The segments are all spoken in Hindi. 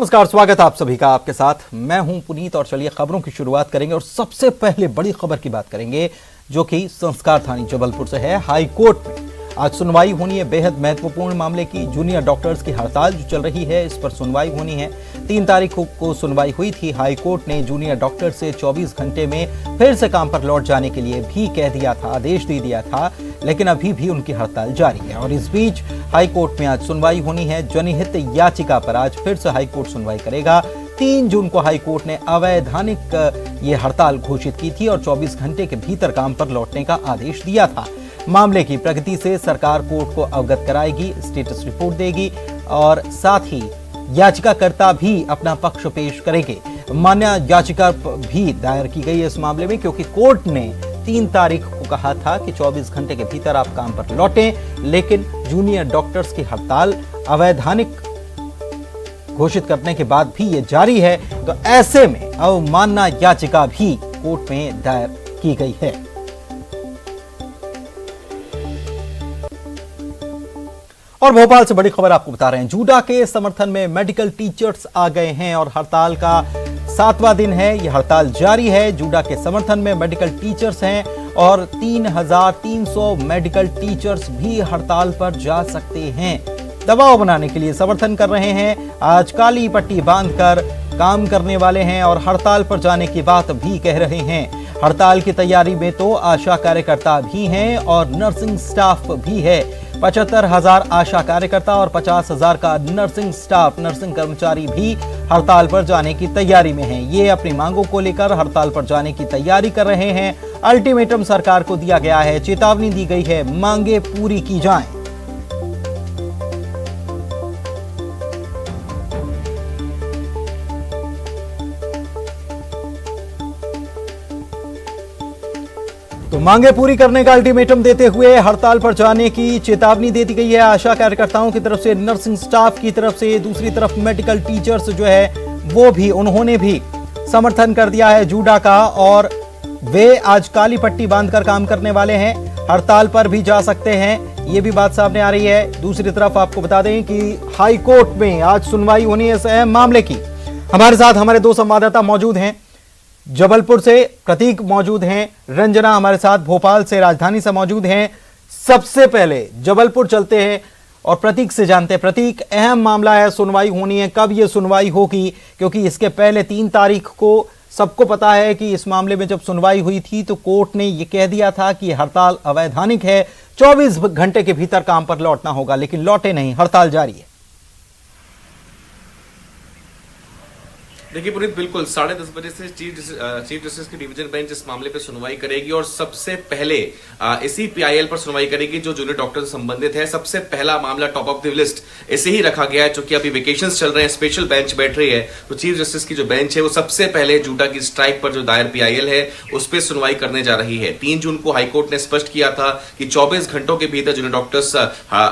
नमस्कार, स्वागत है आप सभी का। आपके साथ मैं हूं पुनीत और चलिए खबरों की शुरुआत करेंगे और सबसे पहले बड़ी खबर की बात करेंगे जो कि संस्कार थानी जबलपुर से है। हाई कोर्ट में आज सुनवाई होनी है बेहद महत्वपूर्ण मामले की। जूनियर डॉक्टर्स की हड़ताल जो चल रही है इस पर सुनवाई होनी है। 3 तारीख को सुनवाई हुई थी। हाई कोर्ट ने जूनियर डॉक्टर से 24 घंटे में फिर से काम पर लौट जाने के लिए भी कह दिया था, आदेश दे दिया था, लेकिन अभी भी उनकी हड़ताल जारी है। और इस बीच हाई कोर्ट में आज सुनवाई होनी है। जनहित याचिका पर आज फिर से हाई कोर्ट सुनवाई करेगा। 3 जून को हाई कोर्ट ने अवैधानिक ये हड़ताल घोषित की थी और 24 घंटे के भीतर काम पर लौटने का आदेश दिया था। मामले की प्रगति से सरकार कोर्ट को अवगत कराएगी, स्टेटस रिपोर्ट देगी और साथ ही याचिकाकर्ता भी अपना पक्ष पेश करेंगे। मान्य याचिका भी दायर की गई है इस मामले में, क्योंकि कोर्ट ने 3 तारीख को कहा था कि 24 घंटे के भीतर आप काम पर लौटें, लेकिन जूनियर डॉक्टर्स की हड़ताल अवैधानिक घोषित करने के बाद भी ये जारी है। तो ऐसे में अवमानना याचिका भी कोर्ट में दायर की गई है। और भोपाल से बड़ी खबर आपको बता रहे हैं। जूडा के समर्थन में मेडिकल टीचर्स आ गए हैं और हड़ताल का 7वां दिन है। यह हड़ताल जारी है। जूडा के समर्थन में मेडिकल टीचर्स हैं और 3300 मेडिकल टीचर्स भी हड़ताल पर जा सकते हैं। दबाव बनाने के लिए समर्थन कर रहे हैं। आज काली पट्टी बांधकर काम करने वाले हैं और हड़ताल पर जाने की बात भी कह रहे हैं। हड़ताल की तैयारी में तो आशा कार्यकर्ता भी हैं और नर्सिंग स्टाफ भी है। 75,000 आशा कार्यकर्ता और 50,000 का नर्सिंग स्टाफ, नर्सिंग कर्मचारी भी हड़ताल पर जाने की तैयारी में हैं। ये अपनी मांगों को लेकर हड़ताल पर जाने की तैयारी कर रहे हैं। अल्टीमेटम सरकार को दिया गया है, चेतावनी दी गई है, मांगे पूरी की जाएं। तो मांगे पूरी करने का अल्टीमेटम देते हुए हड़ताल पर जाने की चेतावनी दे दी गई है आशा कार्यकर्ताओं की तरफ से, नर्सिंग स्टाफ की तरफ से। दूसरी तरफ मेडिकल टीचर्स जो है वो भी, उन्होंने भी समर्थन कर दिया है जूडा का और वे आज काली पट्टी बांधकर काम करने वाले हैं। हड़ताल पर भी जा सकते हैं, ये भी बात सामने आ रही है। दूसरी तरफ आपको बता दें कि हाई कोर्ट में आज सुनवाई होनी है इस अहम मामले की। हमारे साथ हमारे 2 संवाददाता मौजूद हैं। जबलपुर से प्रतीक मौजूद हैं, रंजना हमारे साथ भोपाल से, राजधानी से मौजूद हैं। सबसे पहले जबलपुर चलते हैं और प्रतीक से जानते हैं। प्रतीक, अहम मामला है, सुनवाई होनी है, कब ये सुनवाई होगी? क्योंकि इसके पहले 3 तारीख को सबको पता है कि इस मामले में जब सुनवाई हुई थी तो कोर्ट ने यह कह दिया था कि हड़ताल अवैधानिक है, 24 घंटे के भीतर काम पर लौटना होगा, लेकिन लौटे नहीं, हड़ताल जारी है। देखिए पुनीत, बिल्कुल 10:30 बजे से चीफ जस्टिस की डिवीजन बेंच इस मामले पे सुनवाई करेगी और सबसे पहले इसी पीआईएल पर सुनवाई करेगी जो जूनियर डॉक्टर से संबंधित है। सबसे पहला मामला टॉप ऑफ द लिस्ट इसे ही रखा गया है, चूंकि अभी वेकेशंस चल रहे हैं, स्पेशल बेंच बैठ रही है, तो चीफ जस्टिस की जो बेंच है वो सबसे पहले जूडा की स्ट्राइक पर जो दायर पीआईएल है उस पर सुनवाई करने जा रही है। 3 जून को हाईकोर्ट ने स्पष्ट किया था कि 24 घंटों के भीतर जूनियर डॉक्टर्स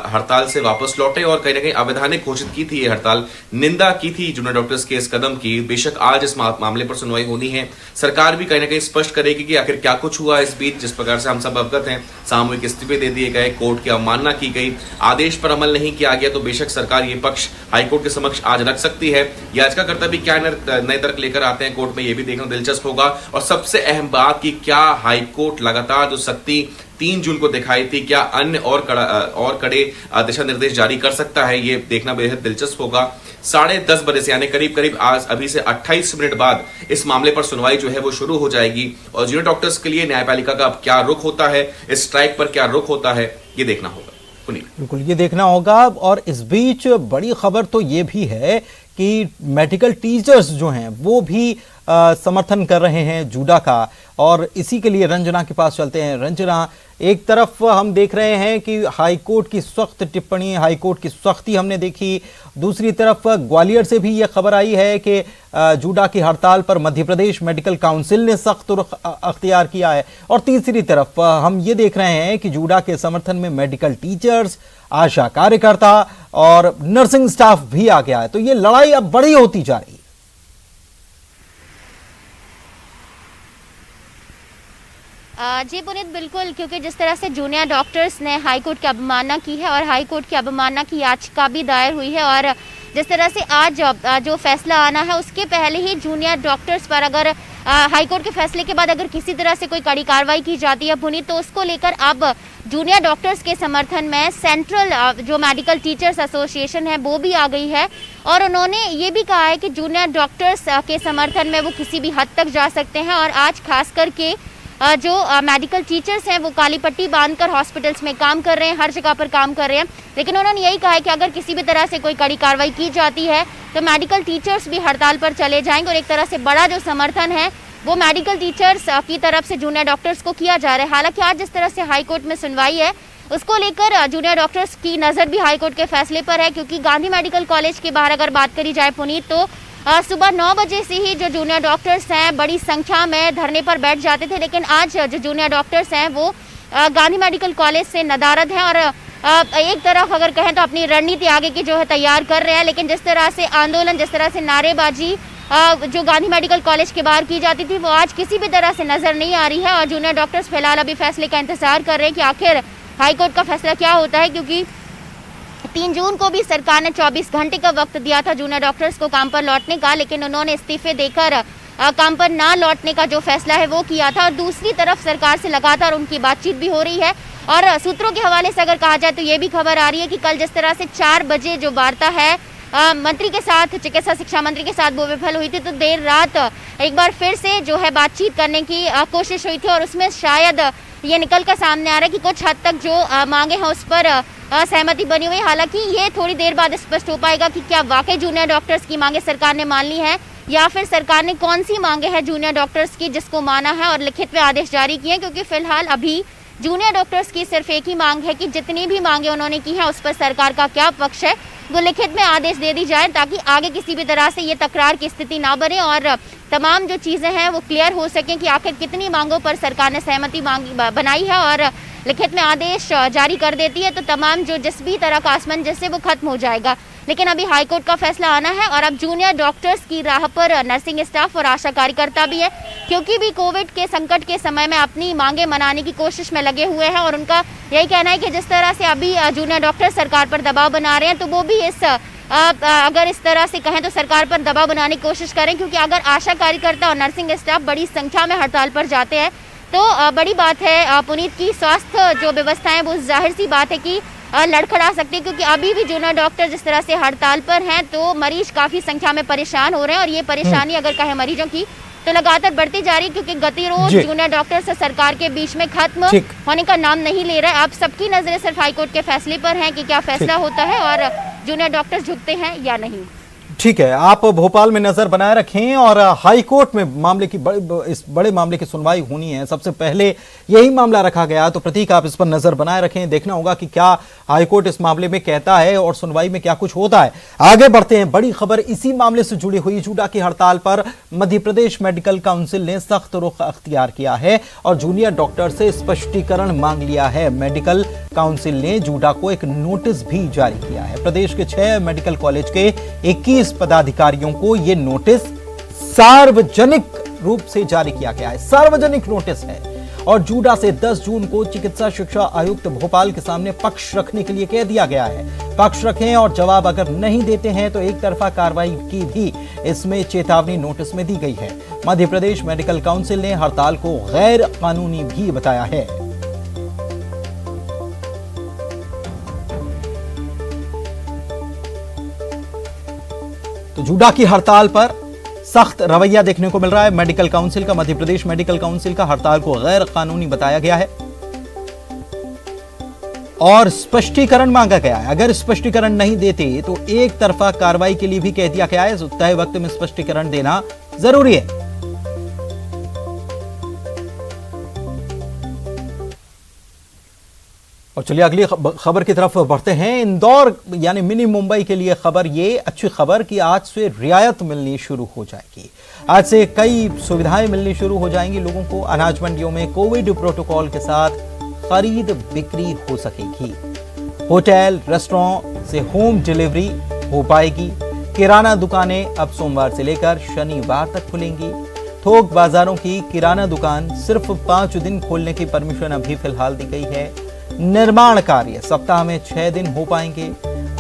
हड़ताल से वापस लौटे और कहीं ना कहीं अवैधानिक घोषित की थी ये हड़ताल। निंदा की थी जूनियर डॉक्टर्स के इस कदम की। बेशक आज इस मामले पर सुनवाई होनी है। सरकार भी कहीं ना कहीं स्पष्ट करेगी कि आखिर क्या कुछ हुआ इस बीच। जिस प्रकार से हम सब अवगत हैं, सामूहिक इस्तीफे दे दिए गए, कोर्ट की अवमानना की गई, आदेश पर अमल नहीं किया गया, तो बेशक सरकार ये पक्ष हाईकोर्ट के समक्ष आज रख सकती है। याचिकाकर्ता भी क्या नए तर्क लेकर आते हैं कोर्ट में, ये भी देखना दिलचस्प होगा। और सबसे अहम बात कि क्या हाईकोर्ट लगातार जो सख्ती 3 जून को दिखाई थी, क्या अन्य और कड़े दिशा निर्देश जारी कर सकता है, ये देखना बेहद दिलचस्प होगा। 10:30 बजे से यानी करीब आज अभी से 28 मिनट बाद इस मामले पर सुनवाई जो है वो शुरू हो जाएगी और जूनियर डॉक्टर्स के लिए न्यायपालिका का अब क्या रुख होता है, इस स्ट्राइक पर क्या रुख होता है, ये देखना होगा। बिल्कुल ये देखना होगा। और इस बीच बड़ी खबर तो ये भी है कि मेडिकल टीचर्स जो हैं वो भी समर्थन कर रहे हैं जूडा का और इसी के लिए रंजना के पास चलते हैं। रंजना, एक तरफ हम देख रहे हैं कि हाईकोर्ट की सख्त टिप्पणी, हाईकोर्ट की सख्ती हमने देखी, दूसरी तरफ ग्वालियर से भी यह खबर आई है कि जूडा की हड़ताल पर मध्य प्रदेश मेडिकल काउंसिल ने सख्त रुख अख्तियार किया है, और तीसरी तरफ हम ये देख रहे हैं कि जूडा के समर्थन में मेडिकल टीचर्स, आशा कार्यकर्ता और नर्सिंग स्टाफ भी आ गया है। तो ये लड़ाई अब बड़ी होती जा रही है। जी पुनीत, बिल्कुल, क्योंकि जिस तरह से जूनियर डॉक्टर्स ने हाईकोर्ट की अवमानना की है और हाईकोर्ट की अवमानना की याचिका भी दायर हुई है और जिस तरह से आज जो फैसला आना है उसके पहले ही जूनियर डॉक्टर्स पर अगर हाईकोर्ट के फैसले के बाद अगर किसी तरह से कोई कड़ी कार्रवाई की जाती है पुनीत, तो उसको लेकर अब जूनियर डॉक्टर्स के समर्थन में सेंट्रल जो मेडिकल टीचर्स एसोसिएशन है वो भी आ गई है और उन्होंने ये भी कहा है कि जूनियर डॉक्टर्स के समर्थन में वो किसी भी हद तक जा सकते हैं। और आज खास करके जो मेडिकल टीचर्स हैं वो काली पट्टी बांधकर हॉस्पिटल्स में काम कर रहे हैं, हर जगह पर काम कर रहे हैं, लेकिन उन्होंने यही कहा है कि अगर किसी भी तरह से कोई कड़ी कार्रवाई की जाती है तो मेडिकल टीचर्स भी हड़ताल पर चले जाएंगे। और एक तरह से बड़ा जो समर्थन है वो मेडिकल टीचर्स की तरफ से जूनियर डॉक्टर्स को किया जा रहा है। हालांकि आज जिस तरह से हाईकोर्ट में सुनवाई है उसको लेकर जूनियर डॉक्टर्स की नज़र भी हाईकोर्ट के फैसले पर है, क्योंकि गांधी मेडिकल कॉलेज के बाहर अगर बात करी जाए पुनीत, तो सुबह 9 बजे से ही जो जूनियर डॉक्टर्स हैं बड़ी संख्या में धरने पर बैठ जाते थे, लेकिन आज जो जूनियर डॉक्टर्स हैं वो गांधी मेडिकल कॉलेज से नदारद हैं और एक तरफ अगर कहें तो अपनी रणनीति आगे की जो है तैयार कर रहे हैं। लेकिन जिस तरह से आंदोलन, जिस तरह से नारेबाजी जो गांधी मेडिकल कॉलेज के बाहर की जाती थी वो आज किसी भी तरह से नजर नहीं आ रही है और जूनियर डॉक्टर्स फिलहाल अभी फैसले का इंतजार कर रहे हैं कि आखिर हाईकोर्ट का फैसला क्या होता है, क्योंकि 3 जून को भी सरकार ने 24 घंटे का वक्त दिया था जूनियर डॉक्टर्स को काम पर लौटने का, लेकिन उन्होंने इस्तीफे देकर काम पर ना लौटने का जो फैसला है वो किया था। और दूसरी तरफ सरकार से लगातार उनकी बातचीत भी हो रही है और सूत्रों के हवाले से अगर कहा जाए तो ये भी खबर आ रही है कि कल जिस तरह से 4 बजे जो वार्ता है मंत्री के साथ, चिकित्सा शिक्षा मंत्री के साथ वो विफल हुई थी, तो देर रात एक बार फिर से जो है बातचीत करने की कोशिश हुई थी और उसमें शायद ये निकल कर सामने आ रहा है कि कुछ हद तक जो मांगे हैं उस पर सहमति बनी हुई। हालांकि ये थोड़ी देर बाद स्पष्ट हो पाएगा कि क्या वाकई जूनियर डॉक्टर्स की मांगे सरकार ने मान ली है या फिर सरकार ने कौन सी मांगे हैं जूनियर डॉक्टर्स की जिसको माना है और लिखित में आदेश जारी किए, क्योंकि फिलहाल अभी जूनियर डॉक्टर्स की सिर्फ एक ही मांग है कि जितनी भी मांगे उन्होंने की है उस पर सरकार का क्या पक्ष है वो लिखित में आदेश दे दी जाए, ताकि आगे किसी भी तरह से ये तकरार की स्थिति ना बने और तमाम जो चीज़ें हैं वो क्लियर हो सकें कि आखिर कितनी मांगों पर सरकार ने सहमति बनाई है और लिखित में आदेश जारी कर देती है तो तमाम जो जिस भी तरह का असमंजस्य वो खत्म हो जाएगा। लेकिन अभी हाईकोर्ट का फैसला आना है और अब जूनियर डॉक्टर्स की राह पर नर्सिंग स्टाफ और आशा कार्यकर्ता भी है, क्योंकि भी कोविड के संकट के समय में अपनी मांगे मनाने की कोशिश में लगे हुए हैं और उनका यही कहना है कि जिस तरह से अभी जूनियर डॉक्टर सरकार पर दबाव बना रहे हैं तो वो भी इस अगर इस तरह से कहें तो सरकार पर दबाव बनाने की कोशिश करें, क्योंकि अगर आशा कार्यकर्ता और नर्सिंग स्टाफ बड़ी संख्या में हड़ताल पर जाते हैं तो बड़ी बात है पुनीत की स्वास्थ्य जो व्यवस्थाएं वो जाहिर सी बात है कि लड़खड़ा सकती है, क्योंकि अभी भी जूनियर डॉक्टर जिस तरह से हड़ताल पर हैं तो मरीज काफ़ी संख्या में परेशान हो रहे हैं और ये परेशानी अगर कहें मरीजों की तो लगातार बढ़ती जा रही है, क्योंकि गतिरोध जूनियर डॉक्टर से सरकार के बीच में खत्म होने का नाम नहीं ले रहा है। अब सबकी नजरें सिर्फ हाईकोर्ट के फैसले पर हैं कि क्या फैसला होता है और जूनियर डॉक्टर झुकते हैं या नहीं। ठीक है, आप भोपाल में नजर बनाए रखें और हाईकोर्ट में मामले की इस बड़े मामले की सुनवाई होनी है, सबसे पहले यही मामला रखा गया, तो प्रतीक आप इस पर नजर बनाए रखें, देखना होगा कि क्या हाईकोर्ट इस मामले में कहता है और सुनवाई में क्या कुछ होता है। आगे बढ़ते हैं, बड़ी खबर इसी मामले से जुड़ी हुई। जूडा की हड़ताल पर मध्य प्रदेश मेडिकल काउंसिल ने सख्त रुख अख्तियार किया है और जूनियर डॉक्टर से स्पष्टीकरण मांग लिया है। मेडिकल काउंसिल ने जूडा को एक नोटिस भी जारी किया है। प्रदेश के 6 मेडिकल कॉलेज के 21 पदाधिकारियों को यह नोटिस सार्वजनिक रूप से जारी किया गया है, सार्वजनिक नोटिस है और जूडा से 10 जून को चिकित्सा शिक्षा आयुक्त भोपाल के सामने पक्ष रखने के लिए कह दिया गया है। पक्ष रखें और जवाब अगर नहीं देते हैं तो एक तरफा कार्रवाई की भी इसमें चेतावनी नोटिस में दी गई है। मध्य प्रदेश मेडिकल काउंसिल ने हड़ताल को गैर कानूनी भी बताया है। तो जूडा की हड़ताल पर सख्त रवैया देखने को मिल रहा है मेडिकल काउंसिल का। मध्य प्रदेश मेडिकल काउंसिल का हड़ताल को गैर कानूनी बताया गया है और स्पष्टीकरण मांगा गया है। अगर स्पष्टीकरण नहीं देते तो एक तरफा कार्रवाई के लिए भी कह दिया गया है। तय वक्त में स्पष्टीकरण देना जरूरी है। और चलिए अगली खबर की तरफ बढ़ते हैं। इंदौर यानी मिनी मुंबई के लिए खबर, ये अच्छी खबर कि आज से रियायत मिलनी शुरू हो जाएगी। आज से कई सुविधाएं मिलनी शुरू हो जाएंगी लोगों को। अनाज मंडियों में कोविड प्रोटोकॉल के साथ खरीद बिक्री हो सकेगी। होटल रेस्टोरेंट से होम डिलीवरी हो पाएगी। किराना दुकानें अब सोमवार से लेकर शनिवार तक खुलेंगी। थोक बाजारों की किराना दुकान सिर्फ 5 दिन खोलने की परमिशन अभी फिलहाल दी गई है। निर्माण कार्य सप्ताह में 6 दिन हो पाएंगे।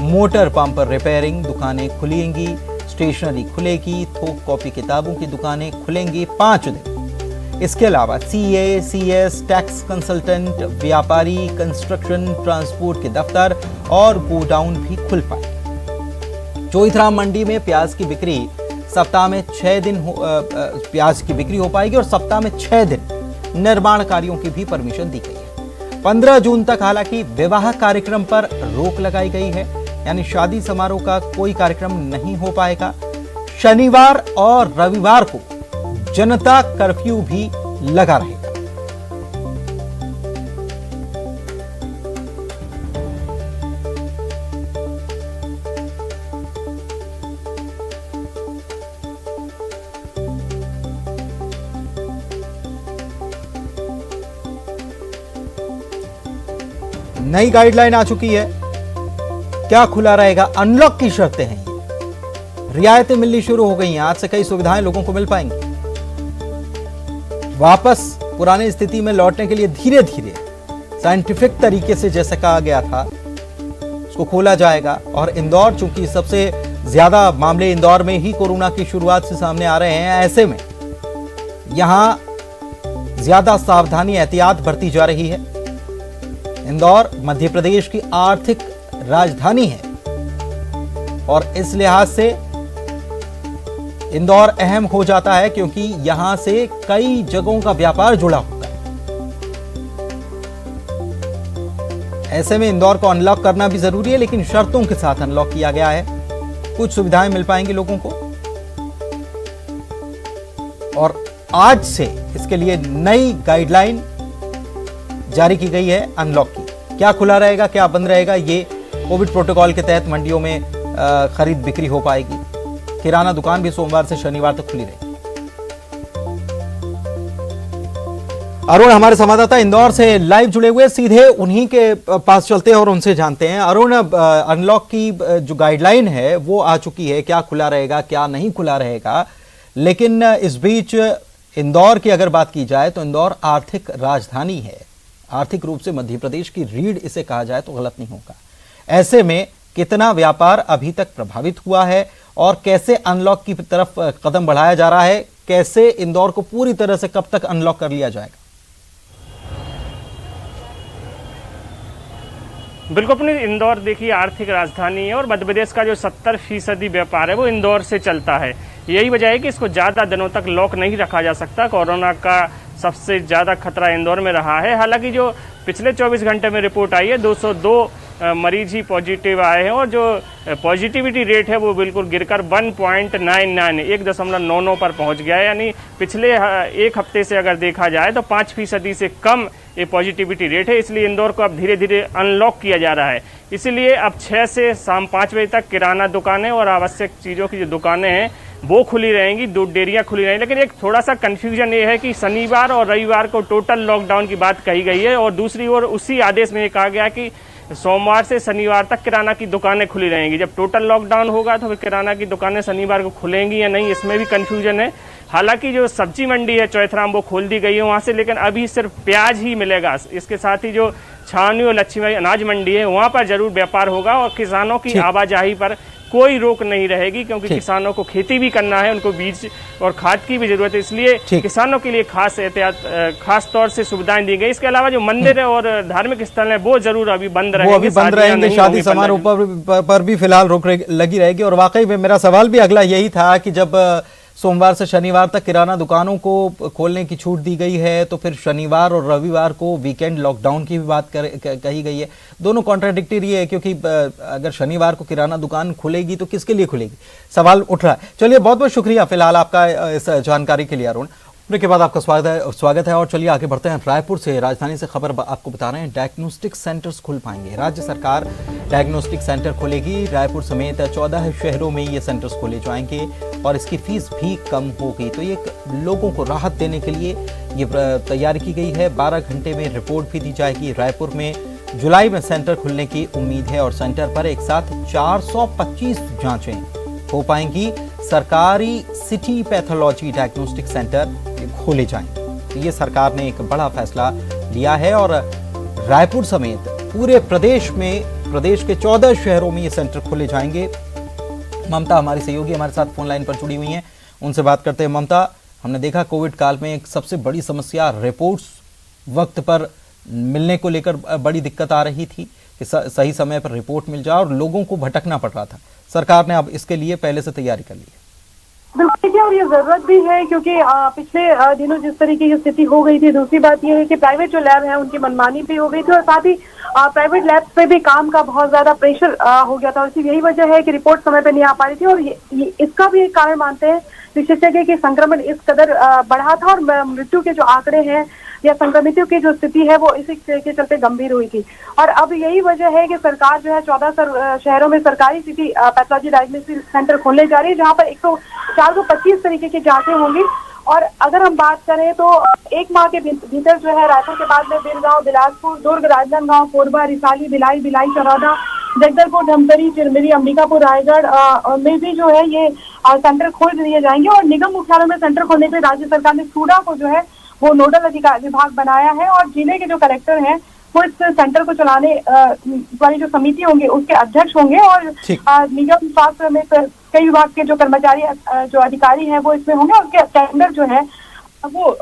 मोटर पंप रिपेयरिंग दुकानें खुलेंगी, स्टेशनरी खुलेगी, थोक कॉपी किताबों की दुकानें खुलेंगी 5 दिन। इसके अलावा सीए, सीएस, टैक्स कंसल्टेंट, व्यापारी, कंस्ट्रक्शन, ट्रांसपोर्ट के दफ्तर और गोडाउन भी खुल पाए। चोइथराम मंडी में प्याज की बिक्री सप्ताह में 6 दिन प्याज की बिक्री हो पाएगी और सप्ताह में 6 दिन निर्माण कार्यों की भी परमिशन दी गई है। 15 जून तक हालांकि विवाह कार्यक्रम पर रोक लगाई गई है, यानी शादी समारोह का कोई कार्यक्रम नहीं हो पाएगा। शनिवार और रविवार को जनता कर्फ्यू भी लगा रहेगा। नई गाइडलाइन आ चुकी है। क्या खुला रहेगा? अनलॉक की शर्तें हैं ये। रियायतें मिलनी शुरू हो गई हैं। आज से कई सुविधाएं लोगों को मिल पाएंगी। वापस पुरानी स्थिति में लौटने के लिए धीरे धीरे साइंटिफिक तरीके से जैसे कहा गया था उसको खोला जाएगा। और इंदौर, चूंकि सबसे ज्यादा मामले इंदौर में ही कोरोना की शुरुआत से सामने आ रहे हैं, ऐसे में यहां ज्यादा सावधानी, एहतियात बरती जा रही है। इंदौर मध्य प्रदेश की आर्थिक राजधानी है और इस लिहाज से इंदौर अहम हो जाता है क्योंकि यहां से कई जगहों का व्यापार जुड़ा होता है। ऐसे में इंदौर को अनलॉक करना भी जरूरी है, लेकिन शर्तों के साथ अनलॉक किया गया है। कुछ सुविधाएं मिल पाएंगी लोगों को और आज से इसके लिए नई गाइडलाइन जारी की गई है अनलॉक की। क्या खुला रहेगा, क्या बंद रहेगा, ये कोविड प्रोटोकॉल के तहत मंडियों में खरीद बिक्री हो पाएगी। किराना दुकान भी सोमवार से शनिवार तक खुली रहेगी। अरुण हमारे संवाददाता इंदौर से लाइव जुड़े हुए, सीधे उन्हीं के पास चलते हैं और उनसे जानते हैं। अरुण, अनलॉक की जो गाइडलाइन है वो आ चुकी है, क्या खुला रहेगा, क्या नहीं खुला रहेगा, लेकिन इस बीच इंदौर की अगर बात की जाए तो इंदौर आर्थिक राजधानी है। आर्थिक रूप से मध्य प्रदेश की रीढ़ इसे कहा जाए तो गलत नहीं होगा। ऐसे में कितना व्यापार अभी तक प्रभावित हुआ है और कैसे अनलॉक की तरफ कदम बढ़ाया जा रहा है, कैसे इंदौर को पूरी तरह से कब तक अनलॉक कर लिया जाएगा? बिल्कुल, अपनी इंदौर देखिए आर्थिक राजधानी है और मध्य प्रदेश का जो 70% व्यापार है वो इंदौर से चलता है। यही वजह है कि इसको ज़्यादा दिनों तक लॉक नहीं रखा जा सकता। कोरोना का सबसे ज़्यादा खतरा इंदौर में रहा है। हालांकि जो पिछले 24 घंटे में रिपोर्ट आई है 202 मरीज ही पॉजिटिव आए हैं और जो पॉजिटिविटी रेट है वो बिल्कुल गिरकर 1.99 1.99 पर पहुंच गया है। यानी पिछले एक हफ्ते से अगर देखा जाए तो 5% से कम ये पॉजिटिविटी रेट है। इसलिए इंदौर को अब धीरे धीरे अनलॉक किया जा रहा है। इसीलिए अब 6 से शाम 5 बजे तक किराना दुकानें और आवश्यक चीज़ों की जो दुकानें हैं वो खुली रहेंगी, दूध डेयरियाँ खुली रहेंगी। लेकिन एक थोड़ा सा कन्फ्यूजन ये है कि शनिवार और रविवार को टोटल लॉकडाउन की बात कही गई है और दूसरी ओर उसी आदेश में ये कहा गया कि सोमवार से शनिवार तक किराना की दुकानें खुली रहेंगी। जब टोटल लॉकडाउन होगा तो फिर किराना की दुकानें शनिवार को खुलेंगी या नहीं, इसमें भी कन्फ्यूजन है। हालांकि जो सब्जी मंडी है चौइथराम वो खोल दी गई है वहाँ से, लेकिन अभी सिर्फ प्याज ही मिलेगा। इसके साथ ही जो छावनी और लक्ष्मी अनाज मंडी है वहाँ पर जरूर व्यापार होगा और किसानों की आवाजाही पर कोई रोक नहीं रहेगी क्योंकि किसानों को खेती भी करना है, उनको बीज और खाद की भी जरूरत है। इसलिए किसानों के लिए खास एहतियात, खास तौर से सुविधाएं दी गई। इसके अलावा जो मंदिर और धार्मिक स्थल है वो जरूर अभी बंद रहेंगे। शादी समारोह पर भी फिलहाल रोक लगी रहेगी। और वाकई में मेरा सवाल भी अगला यही था कि जब सोमवार से शनिवार तक किराना दुकानों को खोलने की छूट दी गई है तो फिर शनिवार और रविवार को वीकेंड लॉकडाउन की भी बात कही गई है। दोनों कॉन्ट्राडिक्टरी है क्योंकि अगर शनिवार को किराना दुकान खुलेगी तो किसके लिए खुलेगी, सवाल उठ रहा है। चलिए, बहुत बहुत शुक्रिया फिलहाल आपका इस जानकारी के लिए अरुण। ब्रेक के बाद आपका स्वागत है और चलिए आगे बढ़ते हैं। रायपुर से राजधानी से खबर आपको बता रहे हैं, डायग्नोस्टिक सेंटर्स खुल पाएंगे। राज्य सरकार डायग्नोस्टिक सेंटर खोलेगी। रायपुर समेत 14 शहरों में ये सेंटर्स खोले जाएंगे और इसकी फीस भी कम होगी। तो ये लोगों को राहत देने के लिए ये तैयारी की गई है। 12 घंटे में रिपोर्ट भी दी जाएगी। रायपुर में जुलाई में सेंटर खुलने की उम्मीद है और सेंटर पर एक साथ 425 जांचें हो पाएंगी। सरकारी सिटी पैथोलॉजी डायग्नोस्टिक सेंटर खोले जाएंगे। तो ये सरकार ने एक बड़ा फैसला लिया है और रायपुर समेत पूरे प्रदेश में प्रदेश के 14 शहरों में ये सेंटर खोले जाएंगे। ममता हमारी सहयोगी हमारे साथ फोन लाइन पर जुड़ी हुई हैं, उनसे बात करते हैं। ममता, हमने देखा कोविड काल में एक सबसे बड़ी समस्या रिपोर्ट्स वक्त पर मिलने को लेकर बड़ी दिक्कत आ रही थी कि सही समय पर रिपोर्ट मिल जाए और लोगों को भटकना पड़ रहा था। सरकार ने अब इसके लिए पहले से तैयारी कर ली है। बिल्कुल, और ये जरूरत भी है क्योंकि पिछले दिनों जिस तरीके की स्थिति हो गई थी। दूसरी बात ये है कि प्राइवेट जो लैब है उनकी मनमानी भी हो गई थी और साथ ही प्राइवेट लैब पे भी काम का बहुत ज्यादा प्रेशर हो गया था। और इसी यही वजह है कि रिपोर्ट समय पे नहीं आ पा रही थी। और ये इसका भी एक कारण मानते हैं विशेषज्ञ कि संक्रमण इस कदर बढ़ा था और मृत्यु के जो आंकड़े हैं या संक्रमितों की जो स्थिति है वो इसी के चलते गंभीर हुई थी। और अब यही वजह है कि सरकार जो है 14 शहरों में सरकारी सिटी पैथोलॉजी डायग्नोस्टिक सेंटर खोलने जा रही है, जहां पर 425 तरीके की जांचें होंगी। और अगर हम बात करें तो एक माह के भीतर जो है रायपुर के बाद में बिलगांव, बिलासपुर, दुर्ग, राजनांदगांव, कोरबा, रिसाली, भिलाई, चरौदा, जगदलपुर, धमतरी, चिरमिरी, अंबिकापुर, रायगढ़ में भी जो है ये सेंटर खोल दिए जाएंगे। और निगम मुख्यालय में सेंटर खोलने पे राज्य सरकार ने सूडा को जो है वो नोडल अधिकारी विभाग बनाया है और जिले के जो कलेक्टर हैं वो इस सेंटर को चलाने वाली जो समिति होंगे उसके अध्यक्ष होंगे। और निगम स्वास्थ्य में कई विभाग के जो कर्मचारी जो अधिकारी हैं वो इसमें होंगे और उसके टेंडर जो है वो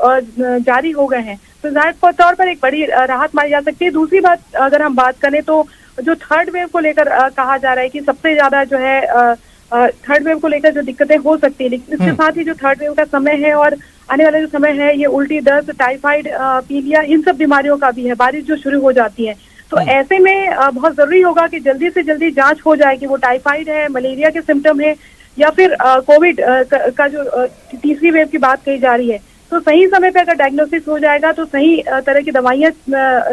जारी हो गए हैं। तो जाहिर तौर पर एक बड़ी राहत मानी जा सकती है। दूसरी बात अगर हम बात करें तो जो थर्ड वेव को लेकर कहा जा रहा है कि सबसे ज्यादा जो है थर्ड वेव को लेकर जो दिक्कतें हो सकती है, लेकिन इसके साथ ही जो थर्ड वेव का समय है और आने वाला जो समय है ये उल्टी, दस्त, टाइफाइड, पीलिया, इन सब बीमारियों का भी है। बारिश जो शुरू हो जाती है तो ऐसे में बहुत जरूरी होगा कि जल्दी से जल्दी जांच हो जाए कि वो टाइफाइड है, मलेरिया के सिम्टम है या फिर कोविड का जो तीसरी वेव की बात कही जा रही है। तो सही समय पे अगर डायग्नोसिस हो जाएगा तो सही तरह की दवाइयां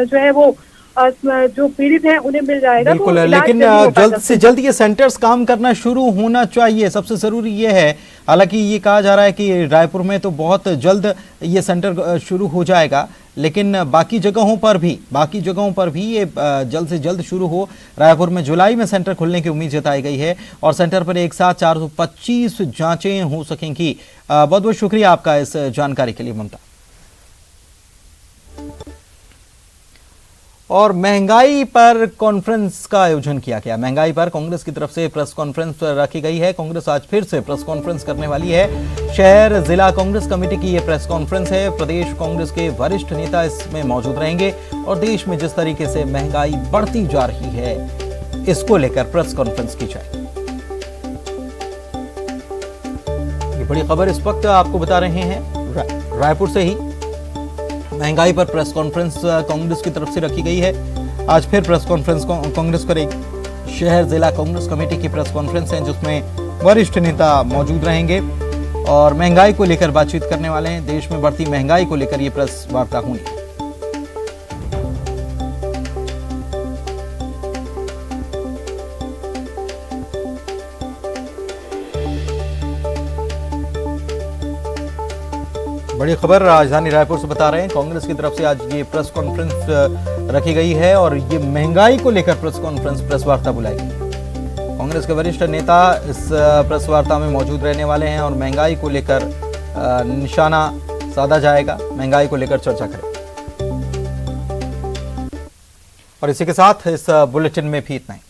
जो है वो जो पीड़ित हैं उन्हें मिल जाएगा। बिल्कुल, लेकिन जल्द से जल्द ये सेंटर्स काम करना शुरू होना चाहिए, सबसे जरूरी ये है। हालांकि ये कहा जा रहा है कि रायपुर में तो बहुत जल्द ये सेंटर शुरू हो जाएगा, लेकिन बाकी जगहों पर भी ये जल्द से जल्द शुरू हो। रायपुर में जुलाई में सेंटर खुलने की उम्मीद जताई गई है और सेंटर पर एक साथ 425 जांचें हो सकेंगी। बहुत बहुत शुक्रिया आपका इस जानकारी के लिए ममता। और महंगाई पर कॉन्फ्रेंस का आयोजन किया गया। महंगाई पर कांग्रेस की तरफ से प्रेस कॉन्फ्रेंस रखी गई है। कांग्रेस आज फिर से प्रेस कॉन्फ्रेंस करने वाली है। शहर जिला कांग्रेस कमेटी की यह प्रेस कॉन्फ्रेंस है। प्रदेश कांग्रेस के वरिष्ठ नेता इसमें मौजूद रहेंगे और देश में जिस तरीके से महंगाई बढ़ती जा रही है इसको लेकर प्रेस कॉन्फ्रेंस की जाएगी। ये बड़ी खबर इस वक्त आपको बता रहे हैं रायपुर से ही। महंगाई पर प्रेस कॉन्फ्रेंस कांग्रेस की तरफ से रखी गई है। आज फिर प्रेस कॉन्फ्रेंस कांग्रेस करेगी। शहर जिला कांग्रेस कमेटी की प्रेस कॉन्फ्रेंस है जिसमें वरिष्ठ नेता मौजूद रहेंगे और महंगाई को लेकर बातचीत करने वाले हैं। देश में बढ़ती महंगाई को लेकर ये प्रेस वार्ता होनी है। बड़ी खबर राजधानी रायपुर से बता रहे हैं। कांग्रेस की तरफ से आज ये प्रेस कॉन्फ्रेंस रखी गई है और ये महंगाई को लेकर प्रेस वार्ता बुलाई गई। कांग्रेस के वरिष्ठ नेता इस प्रेस वार्ता में मौजूद रहने वाले हैं और महंगाई को लेकर निशाना साधा जाएगा, महंगाई को लेकर चर्चा करें। और इसी के साथ इस बुलेटिन में भी इतना ही।